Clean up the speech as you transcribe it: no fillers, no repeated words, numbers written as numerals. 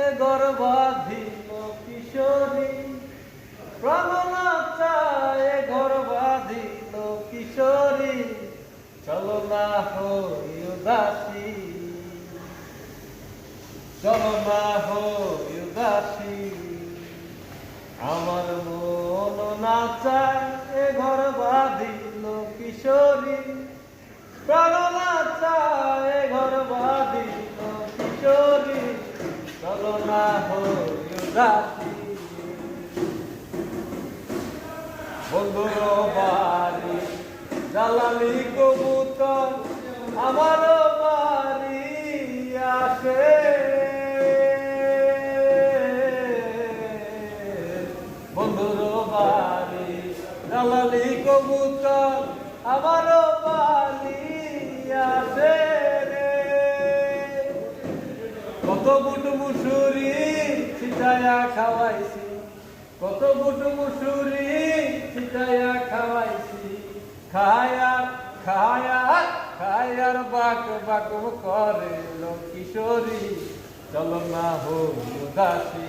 এ গর্বাধীন কিশোরী, প্রাণনাচায় এ গর্বাধীন কিশোরী, চলো না হই উদাসী, চলো না হই উদাসী। আমার মন নাচায় এ গর্বাধীন কিশোরী, প্রাণ নাচায় এ গর্বাধীন কিশোরী, চলো না হই উদাসী। বন্ধুর বাড়ি জ্বালালি কবুতর, আমার বাড়ি আসে। বন্ধুর বাড়ি জ্বালালি কবুতর, আমার বাড়ি আসে রে। কত বুট মুসুরি ছিটায়া খাওয়াইছি, কত বুট মুসুরি ছিটায়া খাওয়াইছি, খায়া খায়া খায়ার বাক বাক করে কিশোরী, চলো না হই উদাসী।